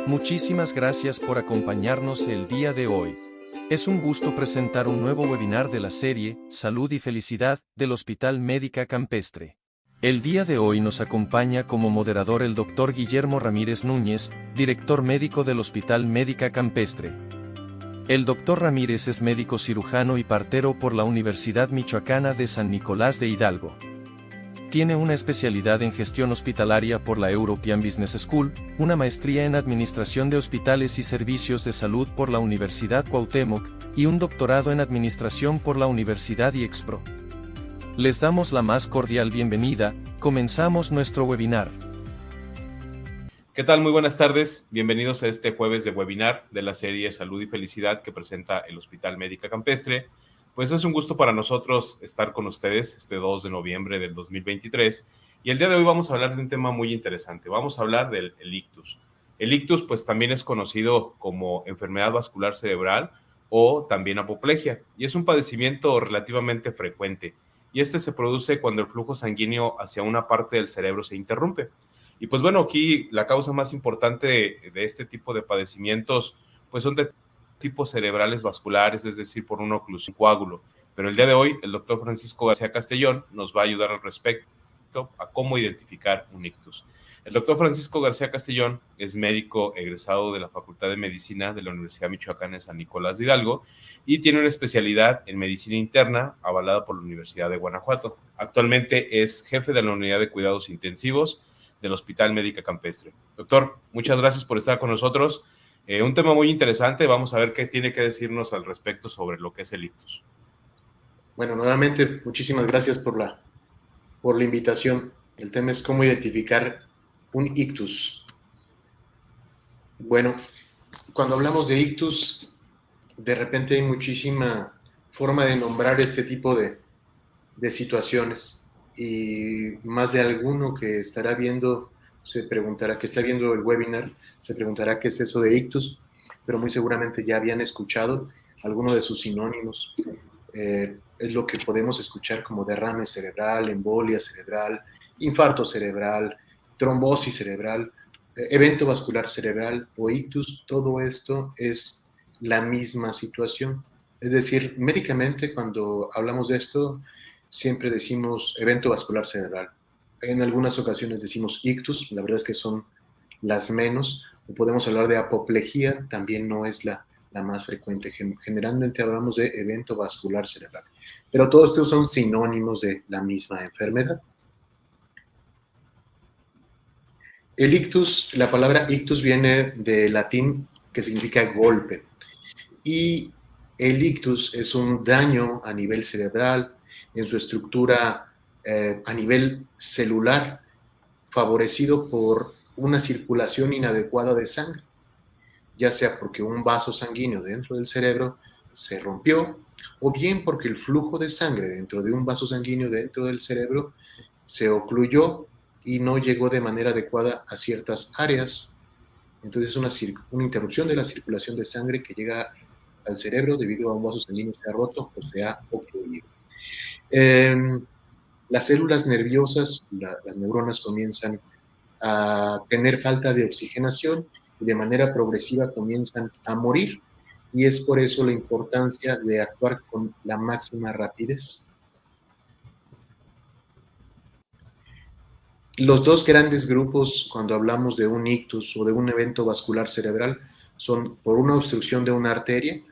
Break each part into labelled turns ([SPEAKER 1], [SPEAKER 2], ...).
[SPEAKER 1] Muchísimas gracias por acompañarnos el día de hoy. Es un gusto presentar un nuevo webinar de la serie Salud y Felicidad del Hospital Médica Campestre. El día de hoy nos acompaña como moderador el Dr. Guillermo Ramírez Núñez, director médico del Hospital Médica Campestre. El Dr. Ramírez es médico cirujano y partero por la Universidad Michoacana de San Nicolás de Hidalgo. Tiene una especialidad en gestión hospitalaria por la European Business School, una maestría en administración de hospitales y servicios de salud por la Universidad Cuauhtémoc, y un doctorado en administración por la Universidad IEXPRO. Les damos la más cordial bienvenida. Comenzamos nuestro webinar.
[SPEAKER 2] ¿Qué tal? Muy buenas tardes. Bienvenidos a este jueves de webinar de la serie Salud y Felicidad que presenta el Hospital Médica Campestre. Pues es un gusto para nosotros estar con ustedes este 2 de noviembre del 2023 y el día de hoy vamos a hablar de un tema muy interesante. Vamos a hablar del ictus. El ictus pues también es conocido como enfermedad vascular cerebral o también apoplejia y es un padecimiento relativamente frecuente y este se produce cuando el flujo sanguíneo hacia una parte del cerebro se interrumpe. Y pues bueno, aquí la causa más importante de este tipo de padecimientos pues son de tipos cerebrales vasculares, es decir, por una oclusión, coágulo. Pero el día de hoy, el doctor Francisco García Castellón nos va a ayudar al respecto a cómo identificar un ictus. El doctor Francisco García Castellón es médico egresado de la Facultad de Medicina de la Universidad Michoacana de San Nicolás de Hidalgo y tiene una especialidad en medicina interna avalada por la Universidad de Guanajuato. Actualmente es jefe de la unidad de cuidados intensivos del Hospital Médica Campestre. Doctor, muchas gracias por estar con nosotros. Un tema muy interesante, vamos a ver qué tiene que decirnos al respecto sobre lo que es el ictus.
[SPEAKER 3] Bueno, nuevamente, muchísimas gracias por la invitación. El tema es cómo identificar un ictus. Bueno, cuando hablamos de ictus, de repente hay muchísima forma de nombrar este tipo de situaciones y más de alguno que estará viendo se preguntará, que está viendo el webinar, se preguntará qué es eso de ictus, pero muy seguramente ya habían escuchado alguno de sus sinónimos. Es lo que podemos escuchar como derrame cerebral, embolia cerebral, infarto cerebral, trombosis cerebral, evento vascular cerebral o ictus. Todo esto es la misma situación. Es decir, médicamente cuando hablamos de esto, siempre decimos evento vascular cerebral. En algunas ocasiones decimos ictus, la verdad es que son las menos. O podemos hablar de apoplejía, también no es la más frecuente. Generalmente hablamos de evento vascular cerebral. Pero todos estos son sinónimos de la misma enfermedad. El ictus, la palabra ictus viene del latín que significa golpe. Y el ictus es un daño a nivel cerebral, en su estructura a nivel celular, favorecido por una circulación inadecuada de sangre, ya sea porque un vaso sanguíneo dentro del cerebro se rompió, o bien porque el flujo de sangre dentro de un vaso sanguíneo dentro del cerebro se ocluyó y no llegó de manera adecuada a ciertas áreas. Entonces una interrupción de la circulación de sangre que llega al cerebro debido a un vaso sanguíneo que se ha roto o se ha ocluido. Las células nerviosas, las neuronas comienzan a tener falta de oxigenación y de manera progresiva comienzan a morir. Y es por eso la importancia de actuar con la máxima rapidez. Los dos grandes grupos cuando hablamos de un ictus o de un evento vascular cerebral son por una obstrucción de una arteria,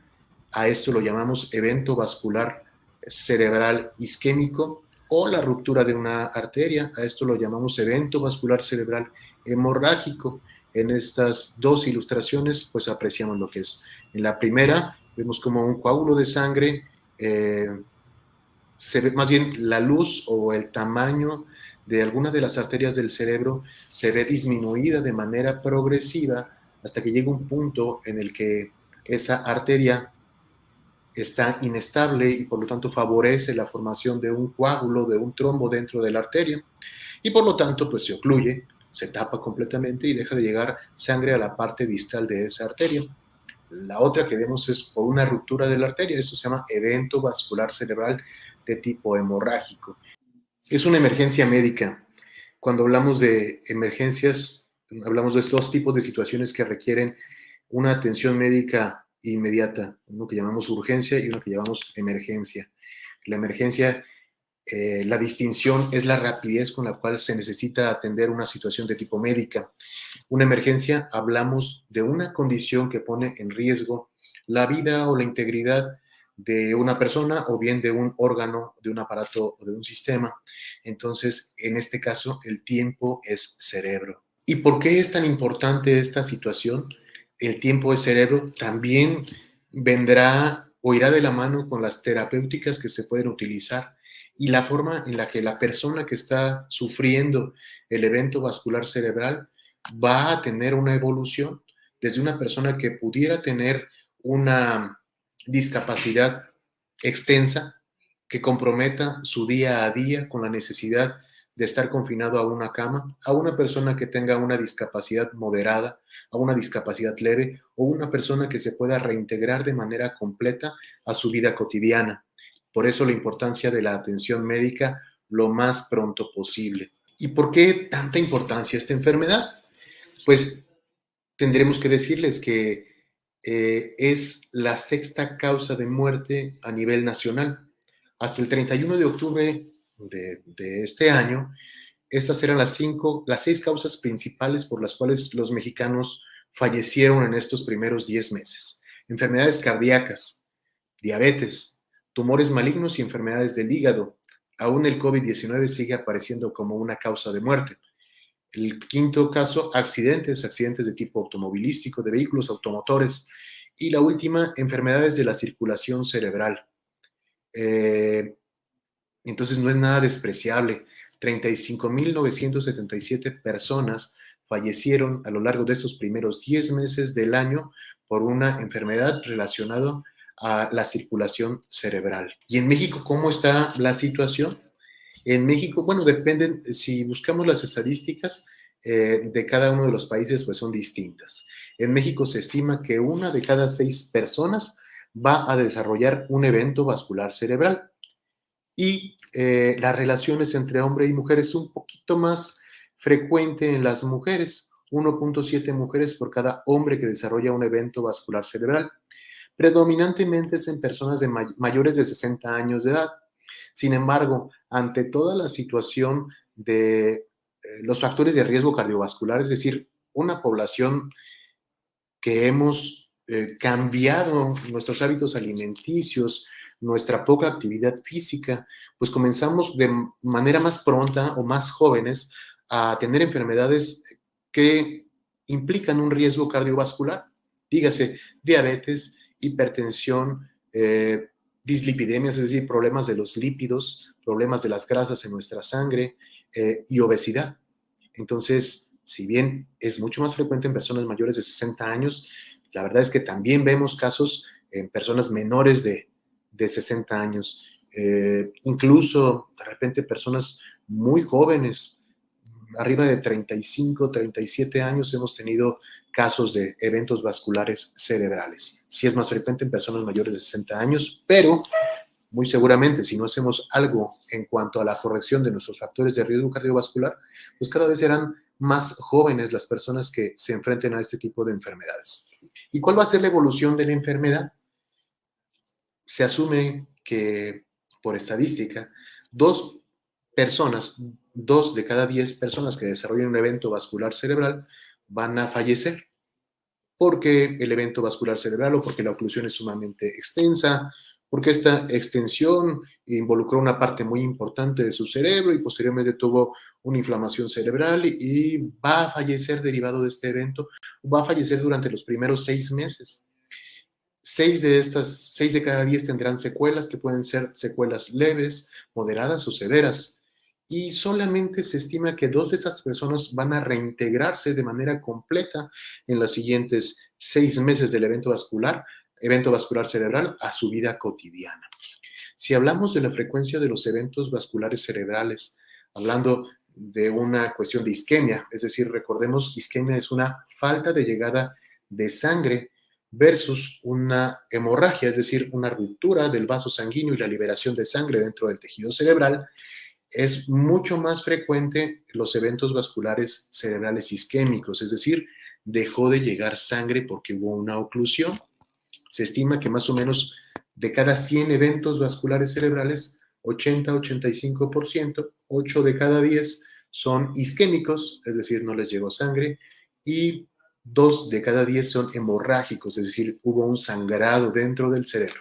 [SPEAKER 3] a esto lo llamamos evento vascular cerebral isquémico, o la ruptura de una arteria, a esto lo llamamos evento vascular cerebral hemorrágico. En estas dos ilustraciones pues apreciamos lo que es. En la primera vemos como un coágulo de sangre, se ve más bien la luz o el tamaño de alguna de las arterias del cerebro se ve disminuida de manera progresiva hasta que llega un punto en el que esa arteria está inestable y por lo tanto favorece la formación de un coágulo, de un trombo dentro de la arteria y por lo tanto pues se ocluye, se tapa completamente y deja de llegar sangre a la parte distal de esa arteria. La otra que vemos es por una ruptura de la arteria, eso se llama evento vascular cerebral de tipo hemorrágico. Es una emergencia médica. Cuando hablamos de emergencias, Hablamos de estos dos tipos de situaciones que requieren una atención médica inmediata, uno que llamamos urgencia y uno que llamamos emergencia. La emergencia, la distinción es la rapidez con la cual se necesita atender una situación de tipo médica. Una emergencia, hablamos de una condición que pone en riesgo la vida o la integridad de una persona o bien de un órgano, de un aparato o de un sistema. Entonces, en este caso, el tiempo es cerebro. ¿Y por qué es tan importante esta situación? El tiempo es cerebro también vendrá o irá de la mano con las terapéuticas que se pueden utilizar y la forma en la que la persona que está sufriendo el evento vascular cerebral va a tener una evolución desde una persona que pudiera tener una discapacidad extensa que comprometa su día a día con la necesidad de estar confinado a una cama, a una persona que tenga una discapacidad moderada, a una discapacidad leve o una persona que se pueda reintegrar de manera completa a su vida cotidiana. Por eso la importancia de la atención médica lo más pronto posible. ¿Y por qué tanta importancia esta enfermedad? Pues tendremos que decirles que es la sexta causa de muerte a nivel nacional. Hasta el 31 de octubre de este año, estas eran las 6 causas principales por las cuales los mexicanos fallecieron en estos primeros 10 meses. Enfermedades cardíacas, diabetes, tumores malignos y enfermedades del hígado. Aún el COVID-19 sigue apareciendo como una causa de muerte. El quinto caso, accidentes de tipo automovilístico, de vehículos automotores. Y la última, enfermedades de la circulación cerebral. Entonces no es nada despreciable. 35,977 personas fallecieron a lo largo de estos primeros 10 meses del año por una enfermedad relacionada a la circulación cerebral. ¿Y en México cómo está la situación? En México, bueno, dependen, si buscamos las estadísticas de cada uno de los países, pues son distintas. En México se estima que 1 de cada 6 personas va a desarrollar un evento vascular cerebral. Y las relaciones entre hombre y mujer es un poquito más frecuente en las mujeres, 1.7 mujeres por cada hombre que desarrolla un evento vascular cerebral. Predominantemente es en personas mayores de 60 años de edad. Sin embargo, ante toda la situación de los factores de riesgo cardiovascular, es decir, una población que hemos cambiado nuestros hábitos alimenticios, nuestra poca actividad física, pues comenzamos de manera más pronta o más jóvenes a tener enfermedades que implican un riesgo cardiovascular, dígase diabetes, hipertensión, dislipidemias, es decir, problemas de los lípidos, problemas de las grasas en nuestra sangre y obesidad. Entonces, si bien es mucho más frecuente en personas mayores de 60 años, la verdad es que también vemos casos en personas menores de 60 años, incluso de repente personas muy jóvenes, arriba de 35, 37 años, hemos tenido casos de eventos vasculares cerebrales. Sí es más frecuente en personas mayores de 60 años, pero muy seguramente si no hacemos algo en cuanto a la corrección de nuestros factores de riesgo cardiovascular, pues cada vez serán más jóvenes las personas que se enfrenten a este tipo de enfermedades. ¿Y cuál va a ser la evolución de la enfermedad? Se asume que, por estadística, 2 de cada 10 personas que desarrollan un evento vascular cerebral van a fallecer porque el evento vascular cerebral o porque la oclusión es sumamente extensa, porque esta extensión involucró una parte muy importante de su cerebro y posteriormente tuvo una inflamación cerebral y va a fallecer derivado de este evento, va a fallecer durante los primeros 6 meses. 6 de cada 10 tendrán secuelas que pueden ser secuelas leves, moderadas o severas. Y solamente se estima que 2 de esas personas van a reintegrarse de manera completa en los siguientes 6 meses del evento vascular cerebral a su vida cotidiana. Si hablamos de la frecuencia de los eventos vasculares cerebrales, hablando de una cuestión de isquemia, es decir, recordemos, isquemia es una falta de llegada de sangre versus una hemorragia, es decir, una ruptura del vaso sanguíneo y la liberación de sangre dentro del tejido cerebral. es mucho más frecuente los eventos vasculares cerebrales isquémicos, es decir, dejó de llegar sangre porque hubo una oclusión. Se estima que más o menos de cada 100 eventos vasculares cerebrales, 80-85%, 8 de cada 10 son isquémicos, es decir, no les llegó sangre, y 2 de cada 10 son hemorrágicos, es decir, hubo un sangrado dentro del cerebro.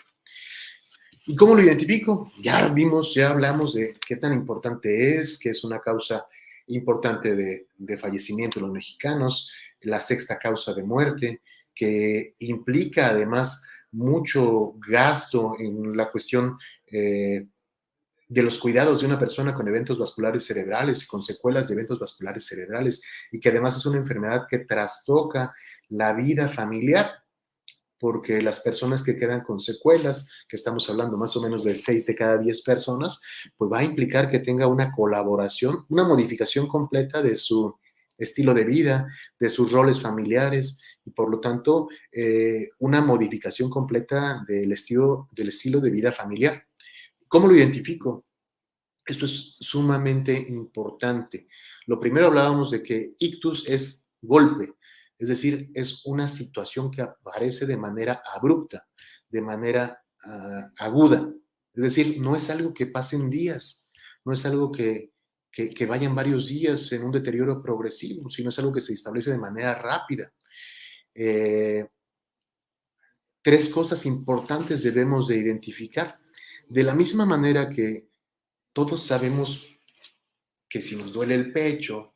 [SPEAKER 3] ¿Y cómo lo identifico? Ya vimos, ya hablamos de qué tan importante es, que es una causa importante de fallecimiento en los mexicanos, la sexta causa de muerte, que implica además mucho gasto en la cuestión de los cuidados de una persona con eventos vasculares cerebrales y con secuelas de eventos vasculares cerebrales, y que además es una enfermedad que trastoca la vida familiar, porque las personas que quedan con secuelas, que estamos hablando más o menos de 6 de cada 10 personas, pues va a implicar que tenga una colaboración, una modificación completa de su estilo de vida, de sus roles familiares, y por lo tanto, una modificación completa del estilo de vida familiar. ¿Cómo lo identifico? Esto es sumamente importante. Lo primero hablábamos de que ictus es golpe, es decir, es una situación que aparece de manera abrupta, de manera aguda. Es decir, no es algo que pase en días, no es algo que vayan varios días en un deterioro progresivo, sino es algo que se establece de manera rápida. 3 cosas importantes debemos de identificar. De la misma manera que todos sabemos que si nos duele el pecho,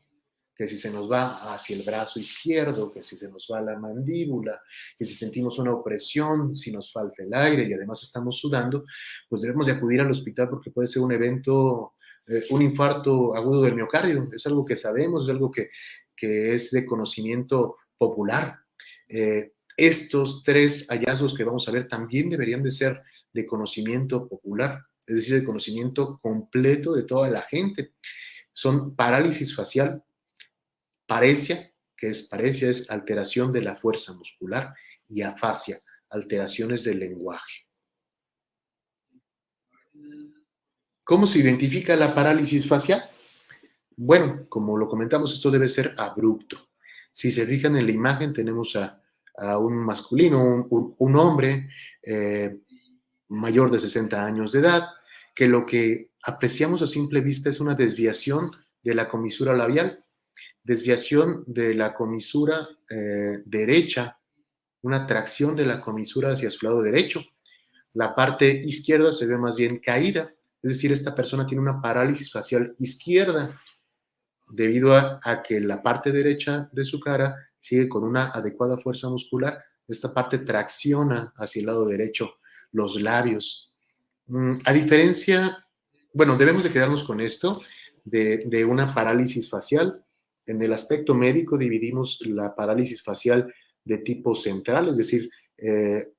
[SPEAKER 3] que si se nos va hacia el brazo izquierdo, que si se nos va la mandíbula, que si sentimos una opresión, si nos falta el aire y además estamos sudando, pues debemos de acudir al hospital porque puede ser un evento, un infarto agudo del miocardio. Es algo que sabemos, es algo que es de conocimiento popular. Estos 3 hallazgos que vamos a ver también deberían de ser de conocimiento popular, es decir, de conocimiento completo de toda la gente. Son parálisis facial, paresia, paresia es alteración de la fuerza muscular, y afasia, alteraciones del lenguaje. ¿Cómo se identifica la parálisis facial? Bueno, como lo comentamos, esto debe ser abrupto. Si se fijan en la imagen, tenemos a un masculino, un hombre mayor de 60 años de edad, que lo que apreciamos a simple vista es una desviación de la comisura labial, desviación de la comisura derecha, una tracción de la comisura hacia su lado derecho. La parte izquierda se ve más bien caída, es decir, esta persona tiene una parálisis facial izquierda debido a que la parte derecha de su cara sigue con una adecuada fuerza muscular. Esta parte tracciona hacia el lado derecho los labios. A diferencia, bueno, debemos de quedarnos con esto de una parálisis facial. En el aspecto médico dividimos la parálisis facial de tipo central, es decir,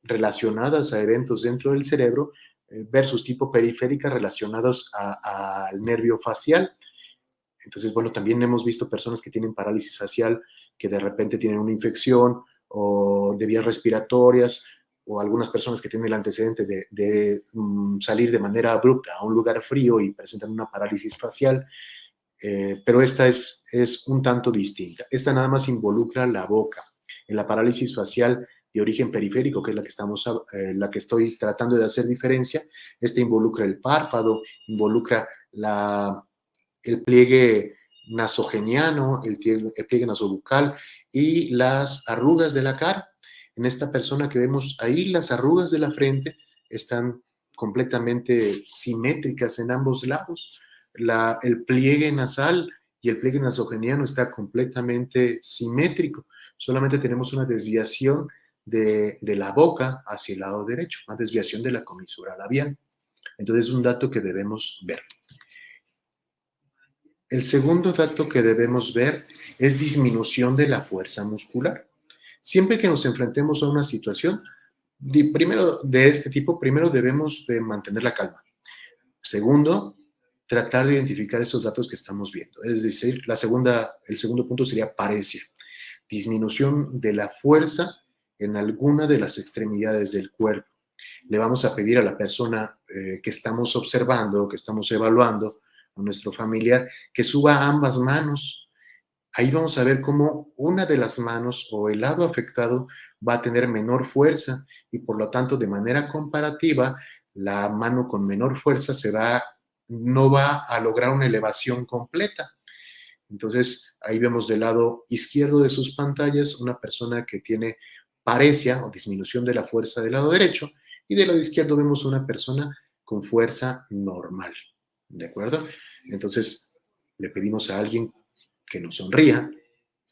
[SPEAKER 3] relacionadas a eventos dentro del cerebro, versus tipo periférica relacionados al nervio facial. Entonces, bueno, también hemos visto personas que tienen parálisis facial que de repente tienen una infección o de vías respiratorias, o algunas personas que tienen el antecedente de salir de manera abrupta a un lugar frío y presentan una parálisis facial, pero esta es un tanto distinta. Esta nada más involucra la boca. En la parálisis facial de origen periférico, que es la que estoy tratando de hacer diferencia, esta involucra el párpado, involucra el pliegue nasogeniano, el pliegue nasobucal y las arrugas de la cara. En esta persona que vemos ahí, las arrugas de la frente están completamente simétricas en ambos lados. El pliegue nasal y el pliegue nasogeniano está completamente simétrico. Solamente tenemos una desviación de la boca hacia el lado derecho, una desviación de la comisura labial. Entonces es un dato que debemos ver. El segundo dato que debemos ver es disminución de la fuerza muscular. Siempre que nos enfrentemos a una situación primero de este tipo, primero debemos de mantener la calma. Segundo, tratar de identificar esos datos que estamos viendo. Es decir, el segundo punto sería paresia, disminución de la fuerza en alguna de las extremidades del cuerpo. Le vamos a pedir a la persona que estamos observando, que estamos evaluando, o nuestro familiar, que suba ambas manos. Ahí vamos a ver cómo una de las manos o el lado afectado va a tener menor fuerza y por lo tanto de manera comparativa la mano con menor fuerza no va a lograr una elevación completa. Entonces ahí vemos del lado izquierdo de sus pantallas una persona que tiene paresia o disminución de la fuerza del lado derecho y del lado izquierdo vemos una persona con fuerza normal. ¿De acuerdo? Entonces le pedimos a alguien que nos sonría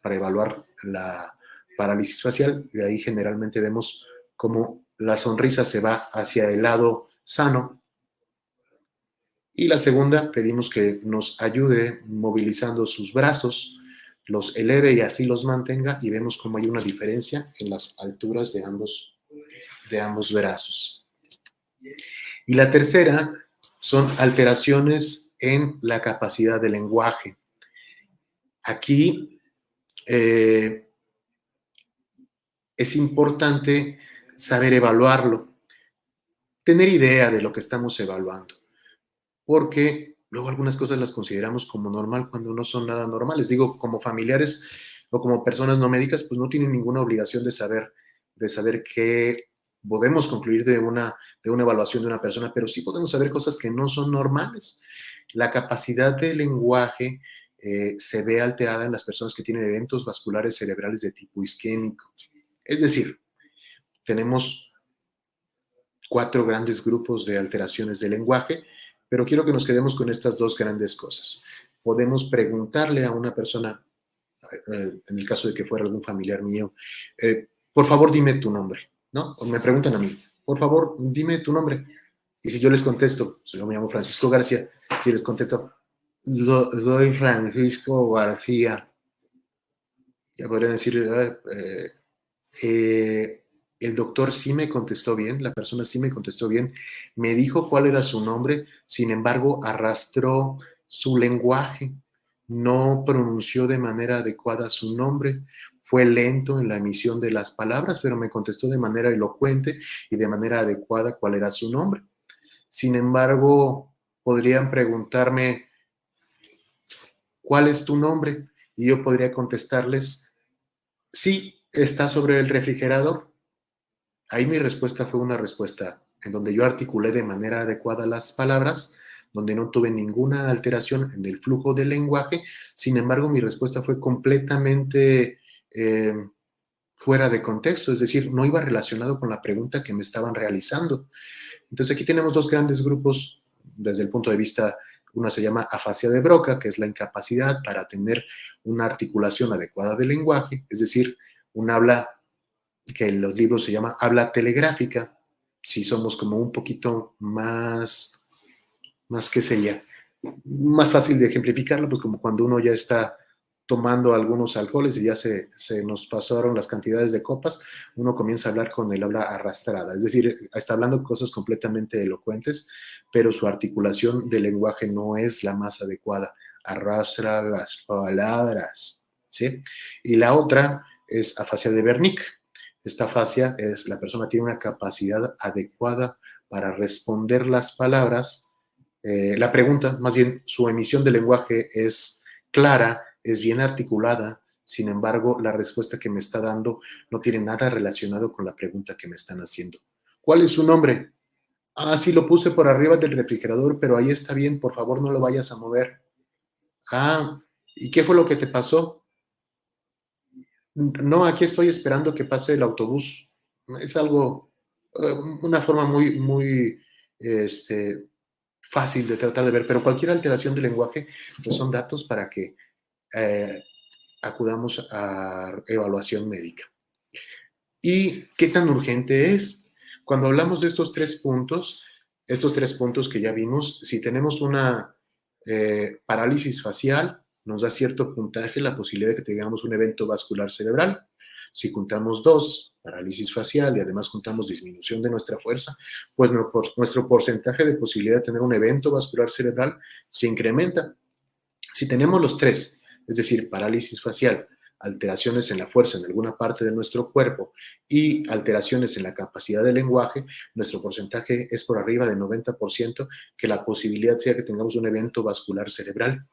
[SPEAKER 3] para evaluar la parálisis facial y ahí generalmente vemos cómo la sonrisa se va hacia el lado sano. Y la segunda, pedimos que nos ayude movilizando sus brazos, los eleve y así los mantenga y vemos cómo hay una diferencia en las alturas de ambos brazos. Y la tercera son alteraciones en la capacidad de lenguaje. Aquí es importante saber evaluarlo, tener idea de lo que estamos evaluando, porque luego algunas cosas las consideramos como normal cuando no son nada normales. Digo, como familiares o como personas no médicas, pues no tienen ninguna obligación de saber qué podemos concluir de una evaluación de una persona, pero sí podemos saber cosas que no son normales. La capacidad de lenguaje se ve alterada en las personas que tienen eventos vasculares cerebrales de tipo isquémico. Es decir, tenemos 4 grandes grupos de alteraciones del lenguaje, pero quiero que nos quedemos con estas 2 grandes cosas. Podemos preguntarle a una persona, en el caso de que fuera algún familiar mío, por favor dime tu nombre, ¿no? O me preguntan a mí, por favor dime tu nombre. Y si yo les contesto, yo me llamo Francisco García, si les contesto, soy Francisco García, ya podrían decir, el doctor sí me contestó bien, la persona sí me contestó bien, me dijo cuál era su nombre, sin embargo, arrastró su lenguaje, no pronunció de manera adecuada su nombre, fue lento en la emisión de las palabras, pero me contestó de manera elocuente y de manera adecuada cuál era su nombre. Sin embargo, podrían preguntarme, ¿cuál es tu nombre? Y yo podría contestarles, sí, está sobre el refrigerador. Ahí mi respuesta fue una respuesta en donde yo articulé de manera adecuada las palabras, donde no tuve ninguna alteración en el flujo del lenguaje. Sin embargo, mi respuesta fue completamente fuera de contexto, es decir, no iba relacionado con la pregunta que me estaban realizando. Entonces aquí tenemos 2 grandes grupos desde el punto de vista, una se llama afasia de Broca, que es la incapacidad para tener una articulación adecuada del lenguaje, es decir, un habla que en los libros se llama habla telegráfica, si somos como un poquito más ¿qué sería? Más fácil de ejemplificarlo, pues como cuando uno ya está tomando algunos alcoholes y ya se nos pasaron las cantidades de copas, uno comienza a hablar con el habla arrastrada, es decir, está hablando cosas completamente elocuentes, pero su articulación del lenguaje no es la más adecuada, arrastra las palabras, ¿sí? Y la otra es afasia de Wernicke. Esta afasia es la persona tiene una capacidad adecuada para responder las palabras, la pregunta, más bien su emisión de lenguaje es clara, es bien articulada, sin embargo, la respuesta que me está dando no tiene nada relacionado con la pregunta que me están haciendo. ¿Cuál es su nombre? Ah, sí, lo puse por arriba del refrigerador, pero ahí está bien, por favor no lo vayas a mover. Ah, ¿y qué fue lo que te pasó? No, aquí estoy esperando que pase el autobús. Es algo, una forma muy fácil de tratar de ver, pero cualquier alteración del lenguaje pues son datos para que acudamos a evaluación médica. ¿Y qué tan urgente es? Cuando hablamos de estos 3 puntos que ya vimos, si tenemos una parálisis facial, nos da cierto puntaje la posibilidad de que tengamos un evento vascular cerebral. Si juntamos 2, parálisis facial, y además juntamos disminución de nuestra fuerza, pues nuestro porcentaje de posibilidad de tener un evento vascular cerebral se incrementa. Si tenemos los 3, es decir, parálisis facial, alteraciones en la fuerza en alguna parte de nuestro cuerpo y alteraciones en la capacidad de lenguaje, nuestro porcentaje es por arriba del 90% que la posibilidad sea que tengamos un evento vascular cerebral.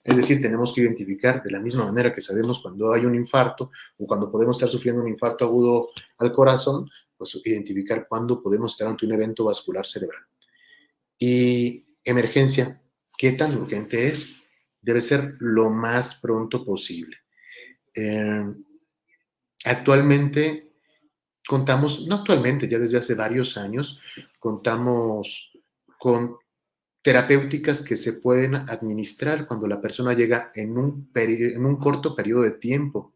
[SPEAKER 3] Es decir, tenemos que identificar de la misma manera que sabemos cuando hay un infarto o cuando podemos estar sufriendo un infarto agudo al corazón, pues identificar cuándo podemos estar ante un evento vascular cerebral. Y emergencia, ¿qué tan urgente es? Debe ser lo más pronto posible. Actualmente contamos, no actualmente, ya desde hace varios años, contamos con terapéuticas que se pueden administrar cuando la persona llega en un corto periodo de tiempo.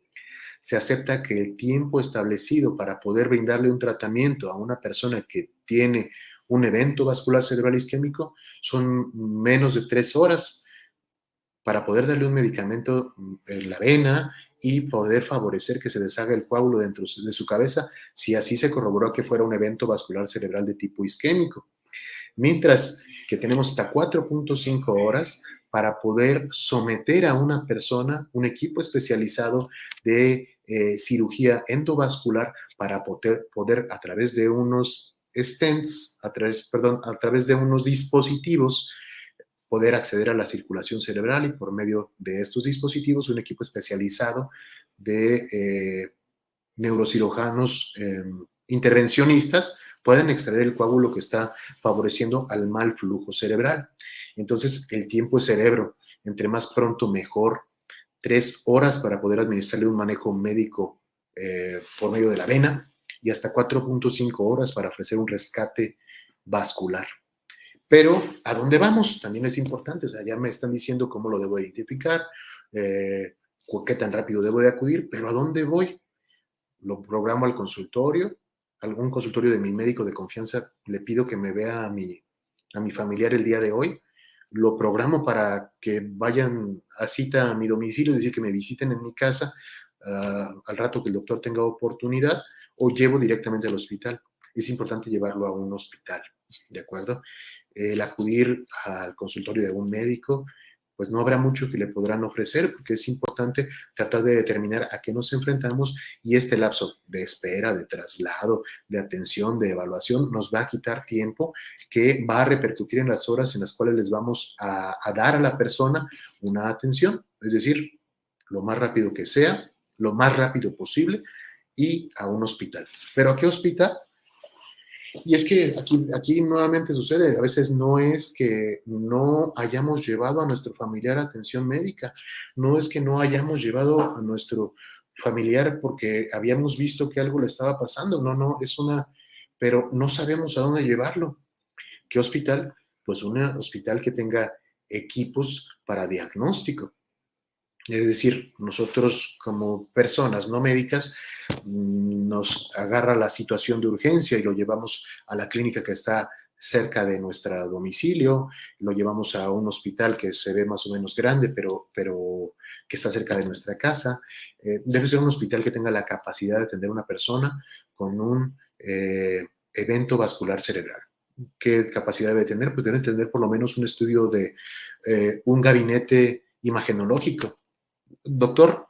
[SPEAKER 3] Se acepta que el tiempo establecido para poder brindarle un tratamiento a una persona que tiene un evento vascular cerebral isquémico son menos de 3 horas para poder darle un medicamento en la vena y poder favorecer que se deshaga el coágulo dentro de su cabeza si así se corroboró que fuera un evento vascular cerebral de tipo isquémico. Mientras que tenemos hasta 4.5 horas para poder someter a una persona, un equipo especializado de cirugía endovascular para poder a través de unos stents, a través de unos dispositivos, poder acceder a la circulación cerebral y por medio de estos dispositivos un equipo especializado de neurocirujanos intervencionistas pueden extraer el coágulo que está favoreciendo al mal flujo cerebral. Entonces, el tiempo es cerebro. Entre más pronto, mejor. 3 horas para poder administrarle un manejo médico por medio de la vena y hasta 4.5 horas para ofrecer un rescate vascular. Pero, ¿a dónde vamos? También es importante. O sea, ya me están diciendo cómo lo debo identificar, qué tan rápido debo de acudir, pero ¿a dónde voy? Lo programo al consultorio, algún consultorio de mi médico de confianza, le pido que me vea a mi familiar el día de hoy, lo programo para que vayan a cita a mi domicilio, es decir, que me visiten en mi casa al rato que el doctor tenga oportunidad, o llevo directamente al hospital. Es importante llevarlo a un hospital, ¿de acuerdo? El acudir al consultorio de un médico, pues no habrá mucho que le podrán ofrecer, porque es importante tratar de determinar a qué nos enfrentamos y este lapso de espera, de traslado, de atención, de evaluación, nos va a quitar tiempo que va a repercutir en las horas en las cuales les vamos a dar a la persona una atención, es decir, lo más rápido que sea, lo más rápido posible y a un hospital. ¿Pero a qué hospital? Y es que aquí nuevamente sucede, a veces no es que no hayamos llevado a nuestro familiar a atención médica, no es que no hayamos llevado a nuestro familiar porque habíamos visto que algo le estaba pasando, no, pero no sabemos a dónde llevarlo. ¿Qué hospital? Pues un hospital que tenga equipos para diagnóstico. Es decir, nosotros como personas no médicas nos agarra la situación de urgencia y lo llevamos a la clínica que está cerca de nuestro domicilio, lo llevamos a un hospital que se ve más o menos grande, pero que está cerca de nuestra casa. Debe ser un hospital que tenga la capacidad de atender a una persona con un evento vascular cerebral. ¿Qué capacidad debe tener? Pues debe tener por lo menos un estudio de un gabinete imagenológico. Doctor,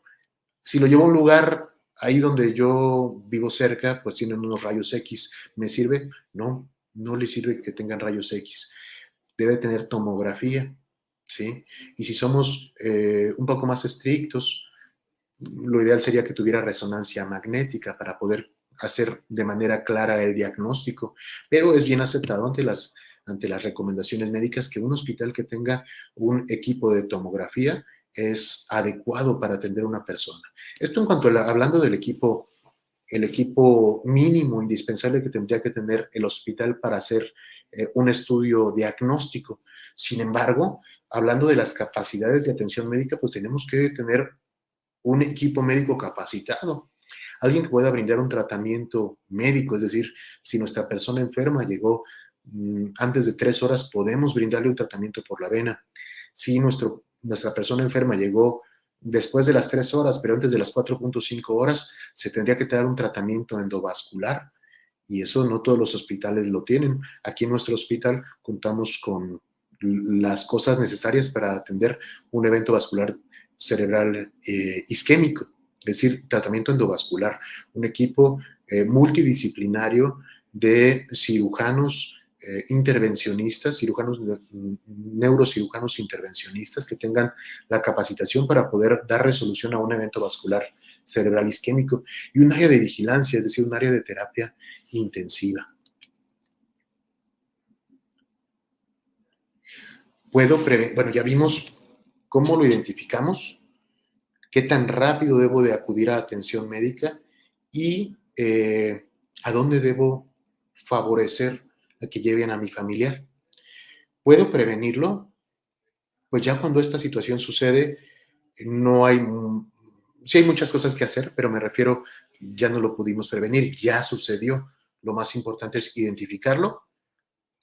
[SPEAKER 3] si lo llevo a un lugar ahí donde yo vivo cerca, pues tienen unos rayos X, ¿me sirve? No, no le sirve que tengan rayos X. Debe tener tomografía, ¿sí? Y si somos un poco más estrictos, lo ideal sería que tuviera resonancia magnética para poder hacer de manera clara el diagnóstico, pero es bien aceptado ante las recomendaciones médicas que un hospital que tenga un equipo de tomografía es adecuado para atender a una persona. Esto en cuanto hablando del equipo, el equipo mínimo indispensable que tendría que tener el hospital para hacer un estudio diagnóstico. Sin embargo, hablando de las capacidades de atención médica, pues tenemos que tener un equipo médico capacitado, alguien que pueda brindar un tratamiento médico, es decir, si nuestra persona enferma llegó antes de 3 horas, podemos brindarle un tratamiento por la vena. Si nuestra persona enferma llegó después de las 3 horas, pero antes de las 4.5 horas, se tendría que dar un tratamiento endovascular. Y eso no todos los hospitales lo tienen. Aquí en nuestro hospital contamos con las cosas necesarias para atender un evento vascular cerebral isquémico, es decir, tratamiento endovascular, un equipo multidisciplinario de cirujanos intervencionistas, neurocirujanos intervencionistas que tengan la capacitación para poder dar resolución a un evento vascular cerebral isquémico, y un área de vigilancia, es decir, un área de terapia intensiva. Bueno, ya vimos cómo lo identificamos, qué tan rápido debo de acudir a atención médica y a dónde debo favorecer a que lleven a mi familiar. ¿Puedo prevenirlo? Pues ya cuando esta situación sucede, no hay, sí hay muchas cosas que hacer, pero me refiero, ya no lo pudimos prevenir, ya sucedió. Lo más importante es identificarlo,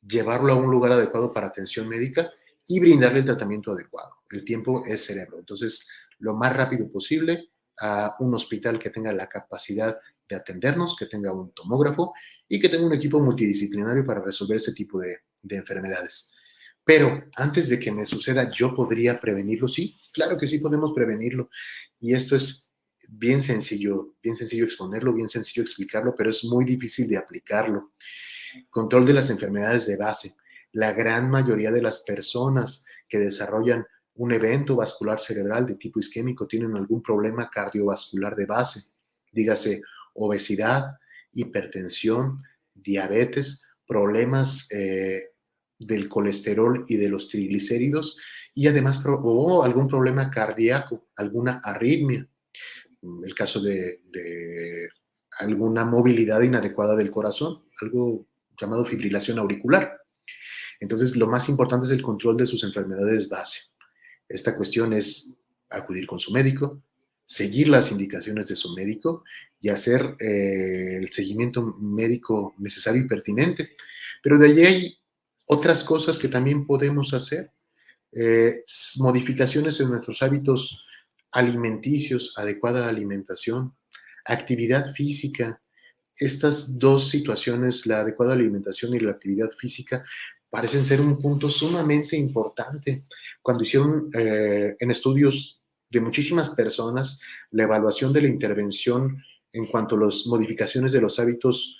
[SPEAKER 3] llevarlo a un lugar adecuado para atención médica y brindarle el tratamiento adecuado. El tiempo es cerebro. Entonces, lo más rápido posible a un hospital que tenga la capacidad de atendernos, que tenga un tomógrafo y que tenga un equipo multidisciplinario para resolver ese tipo de enfermedades. Pero antes de que me suceda, ¿yo podría prevenirlo? Sí, claro que sí podemos prevenirlo. Y esto es bien sencillo exponerlo, bien sencillo explicarlo, pero es muy difícil de aplicarlo. Control de las enfermedades de base. La gran mayoría de las personas que desarrollan un evento vascular cerebral de tipo isquémico tienen algún problema cardiovascular de base, dígase obesidad, hipertensión, diabetes, problemas del colesterol y de los triglicéridos, y además algún problema cardíaco, alguna arritmia, el caso de alguna movilidad inadecuada del corazón, algo llamado fibrilación auricular. Entonces, lo más importante es el control de sus enfermedades base. Esta cuestión es acudir con su médico, seguir las indicaciones de su médico y hacer el seguimiento médico necesario y pertinente. Pero de allí hay otras cosas que también podemos hacer. Modificaciones en nuestros hábitos alimenticios, adecuada alimentación, actividad física. Estas dos situaciones, la adecuada alimentación y la actividad física, parecen ser un punto sumamente importante. Cuando hicieron en estudios de muchísimas personas la evaluación de la intervención en cuanto a las modificaciones de los hábitos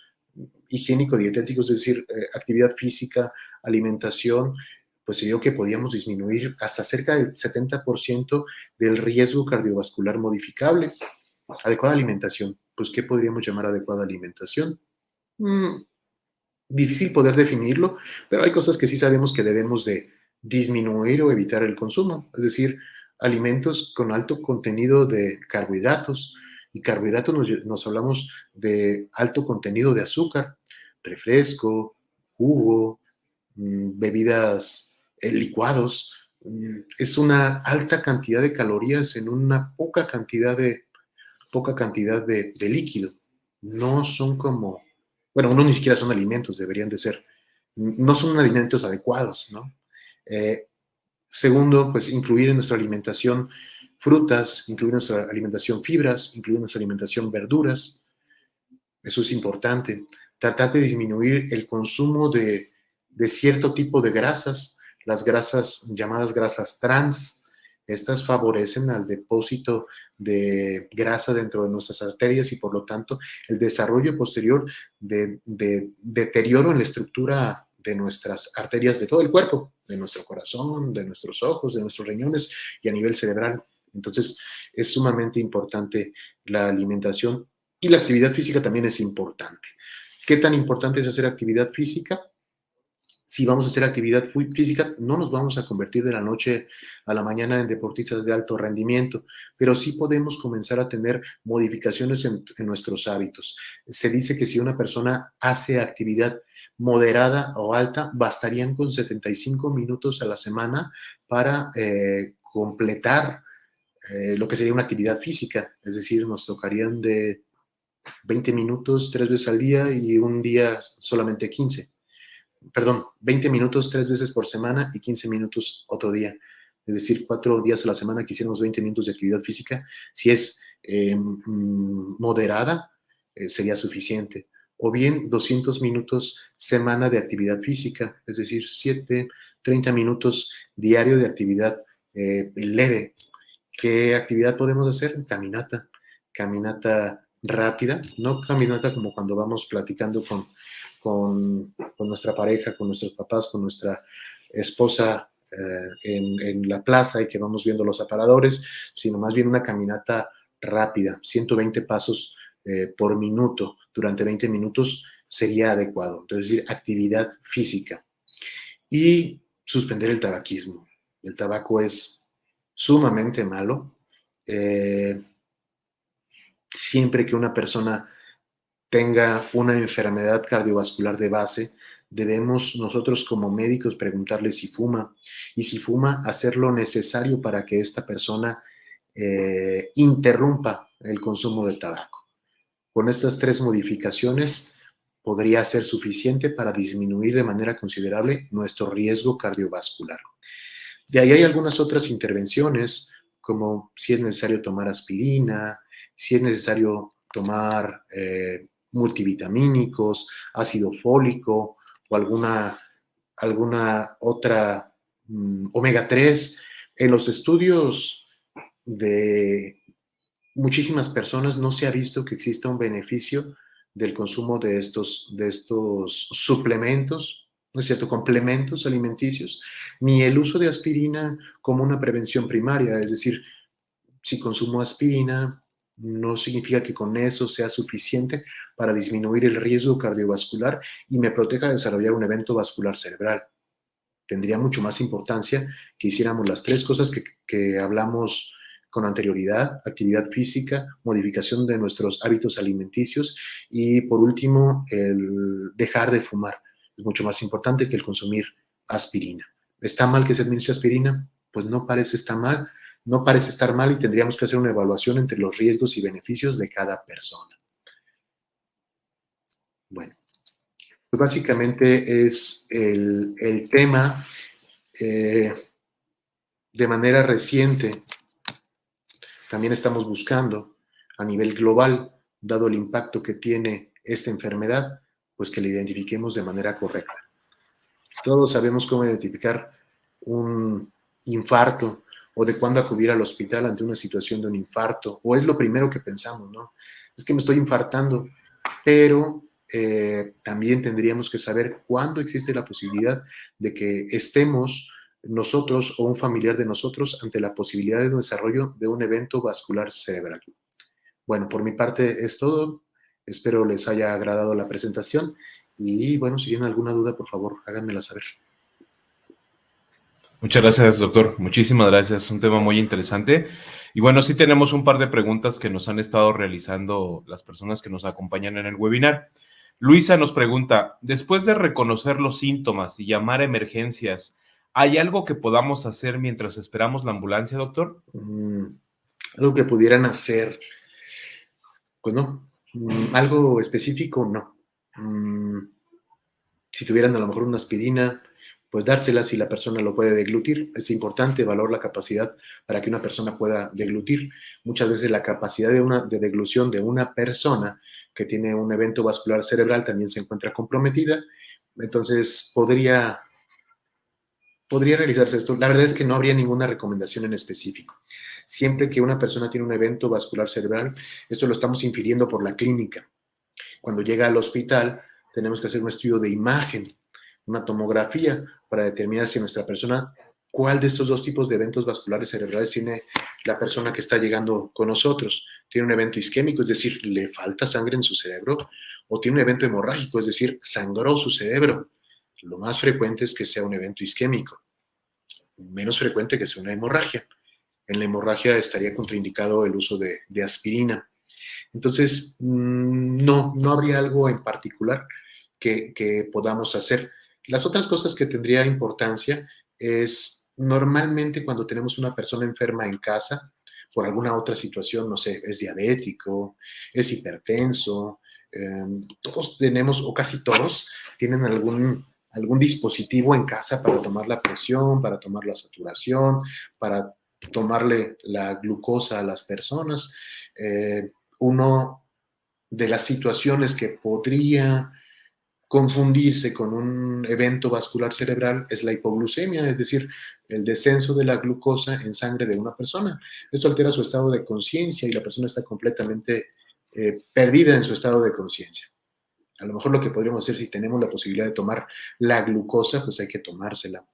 [SPEAKER 3] higiénico-dietéticos, es decir, actividad física, alimentación, pues se vio que podíamos disminuir hasta cerca del 70% del riesgo cardiovascular modificable. Adecuada alimentación. Pues, ¿qué podríamos llamar adecuada alimentación? Difícil poder definirlo, pero hay cosas que sí sabemos que debemos de disminuir o evitar el consumo. Es decir, alimentos con alto contenido de carbohidratos. Y carbohidratos nos hablamos de alto contenido de azúcar, refresco, jugo, bebidas, licuados. Es una alta cantidad de calorías en una poca cantidad de líquido. No son como, bueno, no ni siquiera son alimentos, deberían de ser, no son alimentos adecuados, ¿no? Segundo, pues incluir en nuestra alimentación frutas, incluir en nuestra alimentación fibras, incluir en nuestra alimentación verduras. Eso es importante. Tratar de disminuir el consumo de cierto tipo de grasas, las grasas llamadas grasas trans. Estas favorecen al depósito de grasa dentro de nuestras arterias y por lo tanto el desarrollo posterior de deterioro en la estructura de nuestras arterias de todo el cuerpo, de nuestro corazón, de nuestros ojos, de nuestros riñones y a nivel cerebral. Entonces es sumamente importante la alimentación y la actividad física también es importante. ¿Qué tan importante es hacer actividad física? Si vamos a hacer actividad física, no nos vamos a convertir de la noche a la mañana en deportistas de alto rendimiento, pero sí podemos comenzar a tener modificaciones en nuestros hábitos. Se dice que si una persona hace actividad moderada o alta, bastarían con 75 minutos a la semana para completar lo que sería una actividad física. Es decir, nos tocarían de 20 minutos 3 veces al día y un día solamente 15. Perdón, 20 minutos 3 veces por semana y 15 minutos otro día. Es decir, 4 días a la semana que hiciéramos 20 minutos de actividad física. Si es moderada, sería suficiente. O bien 200 minutos semana de actividad física, es decir, 30 minutos diario de actividad leve. ¿Qué actividad podemos hacer? Caminata rápida, no caminata como cuando vamos platicando con nuestra pareja, con nuestros papás, con nuestra esposa en la plaza y que vamos viendo los aparadores, sino más bien una caminata rápida, 120 pasos por minuto durante 20 minutos sería adecuado. Entonces, es decir, actividad física. Y suspender el tabaquismo. El tabaco es sumamente malo. Siempre que una persona tenga una enfermedad cardiovascular de base, debemos nosotros como médicos preguntarle si fuma y si fuma, hacer lo necesario para que esta persona interrumpa el consumo de tabaco. Con estas 3 modificaciones podría ser suficiente para disminuir de manera considerable nuestro riesgo cardiovascular. De ahí hay algunas otras intervenciones, como si es necesario tomar aspirina, si es necesario tomar multivitamínicos, ácido fólico o alguna otra omega 3. En los estudios de muchísimas personas no se ha visto que exista un beneficio del consumo de estos suplementos, ¿no es cierto?, complementos alimenticios, ni el uso de aspirina como una prevención primaria. Es decir, si consumo aspirina, no significa que con eso sea suficiente para disminuir el riesgo cardiovascular y me proteja de desarrollar un evento vascular cerebral. Tendría mucho más importancia que hiciéramos las 3 cosas que hablamos con anterioridad: actividad física, modificación de nuestros hábitos alimenticios y, por último, el dejar de fumar. Es mucho más importante que el consumir aspirina. ¿Está mal que se administre aspirina? Pues no parece estar mal, y tendríamos que hacer una evaluación entre los riesgos y beneficios de cada persona. Bueno, pues básicamente es el tema. De manera reciente, también estamos buscando a nivel global, dado el impacto que tiene esta enfermedad, pues que la identifiquemos de manera correcta. Todos sabemos cómo identificar un infarto o de cuándo acudir al hospital ante una situación de un infarto, o es lo primero que pensamos, ¿no? Es que me estoy infartando, pero también tendríamos que saber cuándo existe la posibilidad de que estemos nosotros o un familiar de nosotros ante la posibilidad de un desarrollo de un evento vascular cerebral. Bueno, por mi parte es todo. Espero les haya agradado la presentación y bueno, si tienen alguna duda, por favor, háganmela saber.
[SPEAKER 2] Muchas gracias, doctor. Muchísimas gracias. Un tema muy interesante. Y bueno, sí tenemos un par de preguntas que nos han estado realizando las personas que nos acompañan en el webinar. Luisa nos pregunta, después de reconocer los síntomas y llamar a emergencias, ¿hay algo que podamos hacer mientras esperamos la ambulancia, doctor?
[SPEAKER 3] Algo que pudieran hacer, pues no. Algo específico, no. Si tuvieran a lo mejor una aspirina, pues dársela si la persona lo puede deglutir. Es importante valorar la capacidad para que una persona pueda deglutir. Muchas veces la capacidad de deglución de una persona que tiene un evento vascular cerebral también se encuentra comprometida. Entonces, podría realizarse esto. La verdad es que no habría ninguna recomendación en específico. Siempre que una persona tiene un evento vascular cerebral, esto lo estamos infiriendo por la clínica. Cuando llega al hospital, tenemos que hacer un estudio de imagen, una tomografía, para determinar si nuestra persona, cuál de estos 2 tipos de eventos vasculares cerebrales tiene la persona que está llegando con nosotros. ¿Tiene un evento isquémico, es decir, le falta sangre en su cerebro? ¿O tiene un evento hemorrágico, es decir, sangró su cerebro? Lo más frecuente es que sea un evento isquémico, menos frecuente que sea una hemorragia. En la hemorragia estaría contraindicado el uso de aspirina. Entonces, no habría algo en particular que podamos hacer. Las otras cosas que tendría importancia es, normalmente cuando tenemos una persona enferma en casa, por alguna otra situación, no sé, es diabético, es hipertenso, todos tenemos, o casi todos, tienen algún dispositivo en casa para tomar la presión, para tomar la saturación, para tomarle la glucosa a las personas. Una de las situaciones que podría confundirse con un evento vascular cerebral es la hipoglucemia, es decir, el descenso de la glucosa en sangre de una persona. Esto altera su estado de conciencia y la persona está completamente perdida en su estado de conciencia. A lo mejor lo que podríamos hacer si tenemos la posibilidad de tomar la glucosa, pues hay que tomársela.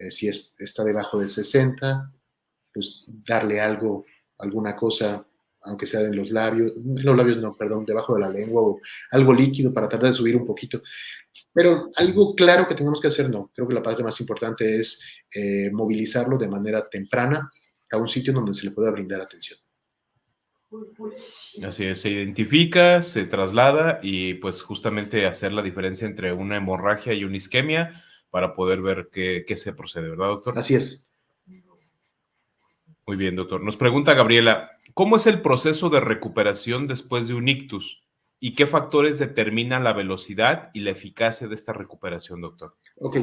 [SPEAKER 3] Si está debajo de 60, pues darle algo, alguna cosa, aunque sea en los labios no, perdón, debajo de la lengua o algo líquido para tratar de subir un poquito. Pero algo claro que tenemos que hacer, no. Creo que la parte más importante es movilizarlo de manera temprana a un sitio donde se le pueda brindar atención.
[SPEAKER 2] Así es, se identifica, se traslada y pues justamente hacer la diferencia entre una hemorragia y una isquemia para poder ver qué se procede, ¿verdad, doctor?
[SPEAKER 3] Así es.
[SPEAKER 2] Muy bien, doctor. Nos pregunta Gabriela, ¿cómo es el proceso de recuperación después de un ictus? ¿Y qué factores determinan la velocidad y la eficacia de esta recuperación, doctor?
[SPEAKER 3] Ok.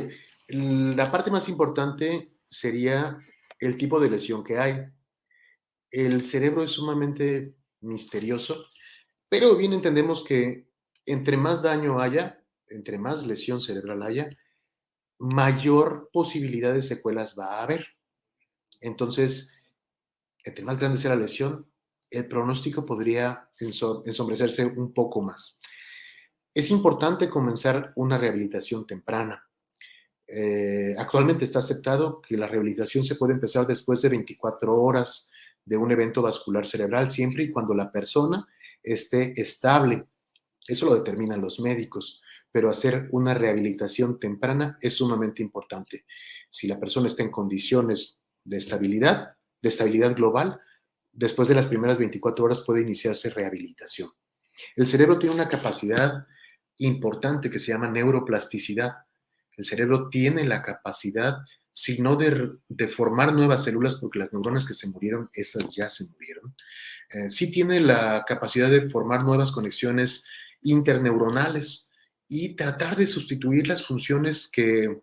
[SPEAKER 3] La parte más importante sería el tipo de lesión que hay. El cerebro es sumamente misterioso, pero bien entendemos que entre más daño haya, entre más lesión cerebral haya, mayor posibilidad de secuelas va a haber. Entonces, entre más grande sea la lesión, el pronóstico podría ensombrecerse un poco más. Es importante comenzar una rehabilitación temprana. Actualmente está aceptado que la rehabilitación se puede empezar después de 24 horas de un evento vascular cerebral, siempre y cuando la persona esté estable. Eso lo determinan los médicos, pero hacer una rehabilitación temprana es sumamente importante. Si la persona está en condiciones de estabilidad global, después de las primeras 24 horas puede iniciarse rehabilitación. El cerebro tiene una capacidad importante que se llama neuroplasticidad. El cerebro tiene la capacidad, si no de formar nuevas células, porque las neuronas que se murieron, esas ya se murieron, sí tiene la capacidad de formar nuevas conexiones interneuronales y tratar de sustituir las funciones que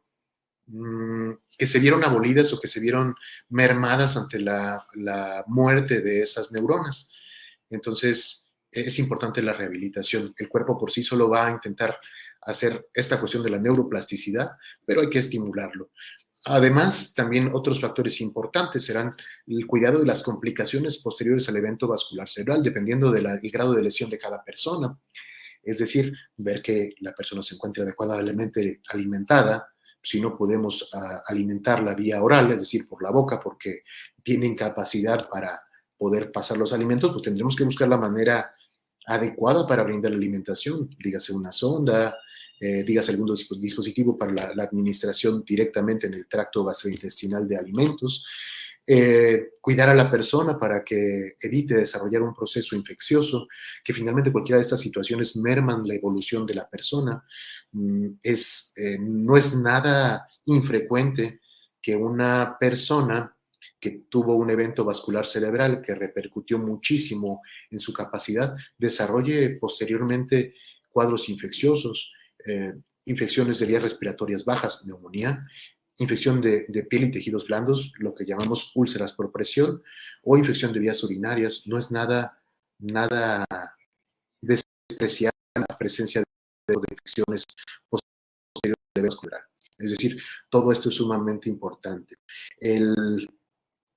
[SPEAKER 3] se vieron abolidas o que se vieron mermadas ante la muerte de esas neuronas. Entonces, es importante la rehabilitación. El cuerpo por sí solo va a intentar hacer esta cuestión de la neuroplasticidad, pero hay que estimularlo. Además, también otros factores importantes serán el cuidado de las complicaciones posteriores al evento vascular cerebral, dependiendo del grado de lesión de cada persona. Es decir, ver que la persona se encuentre adecuadamente alimentada. Si no podemos alimentarla vía oral, es decir, por la boca, porque tiene incapacidad para poder pasar los alimentos, pues tendremos que buscar la manera adecuada para brindar la alimentación, dígase una sonda, dígase algún dispositivo para la administración directamente en el tracto gastrointestinal de alimentos, cuidar a la persona para que evite desarrollar un proceso infeccioso, que finalmente cualquiera de estas situaciones merman la evolución de la persona. No es nada infrecuente que una persona que tuvo un evento vascular cerebral que repercutió muchísimo en su capacidad, desarrolle posteriormente cuadros infecciosos, infecciones de vías respiratorias bajas, neumonía, infección de piel y tejidos blandos, lo que llamamos úlceras por presión, o infección de vías urinarias. No es nada despreciable la presencia de infecciones posteriores de vascular. Es decir, todo esto es sumamente importante.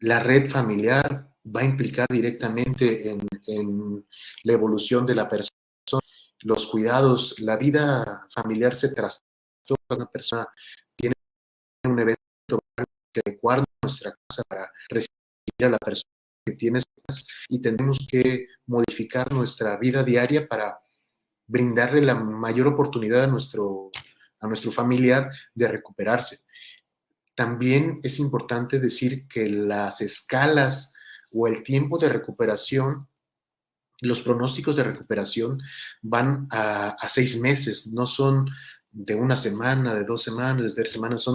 [SPEAKER 3] La red familiar va a implicar directamente en la evolución de la persona, los cuidados, la vida familiar se trastorna. Una persona tiene un evento que adecuar nuestra casa para recibir a la persona que tiene y tenemos que modificar nuestra vida diaria para brindarle la mayor oportunidad a nuestro familiar de recuperarse. También es importante decir que las escalas o el tiempo de recuperación, los pronósticos de recuperación van a 6 meses, no son de una semana, de 2 semanas, de 3 semanas,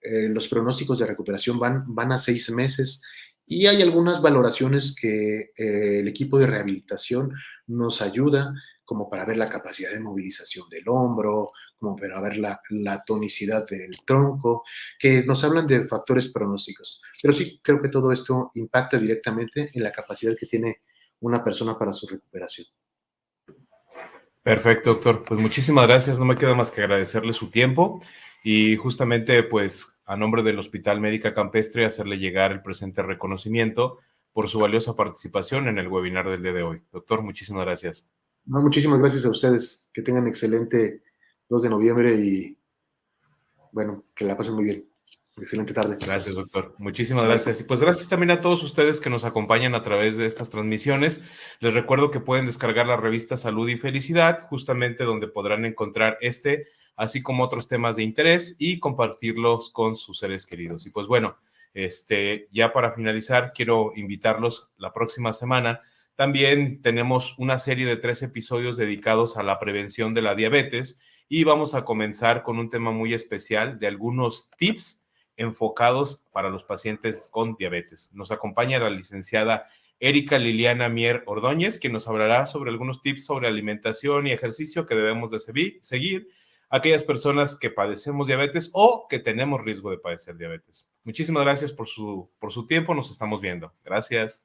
[SPEAKER 3] los pronósticos de recuperación van a 6 meses y hay algunas valoraciones que el equipo de rehabilitación nos ayuda como para ver la capacidad de movilización del hombro, como para ver la tonicidad del tronco, que nos hablan de factores pronósticos. Pero sí, creo que todo esto impacta directamente en la capacidad que tiene una persona para su recuperación.
[SPEAKER 2] Perfecto, doctor. Pues muchísimas gracias. No me queda más que agradecerle su tiempo y justamente pues a nombre del Hospital Médica Campestre hacerle llegar el presente reconocimiento por su valiosa participación en el webinar del día de hoy. Doctor, muchísimas gracias.
[SPEAKER 3] No, muchísimas gracias a ustedes. Que tengan excelente 2 de noviembre y bueno, que la pasen muy bien. Excelente tarde.
[SPEAKER 2] Gracias, doctor. Muchísimas
[SPEAKER 3] Bye.
[SPEAKER 2] gracias. Y pues gracias también a todos ustedes que nos acompañan a través de estas transmisiones. Les recuerdo que pueden descargar la revista Salud y Felicidad, justamente donde podrán encontrar así como otros temas de interés y compartirlos con sus seres queridos. Y pues bueno, ya para finalizar, quiero invitarlos la próxima semana. También tenemos una serie de 3 episodios dedicados a la prevención de la diabetes y vamos a comenzar con un tema muy especial de algunos tips enfocados para los pacientes con diabetes. Nos acompaña la licenciada Erika Liliana Mier Ordóñez, quien nos hablará sobre algunos tips sobre alimentación y ejercicio que debemos de seguir aquellas personas que padecemos diabetes o que tenemos riesgo de padecer diabetes. Muchísimas gracias por su tiempo. Nos estamos viendo. Gracias.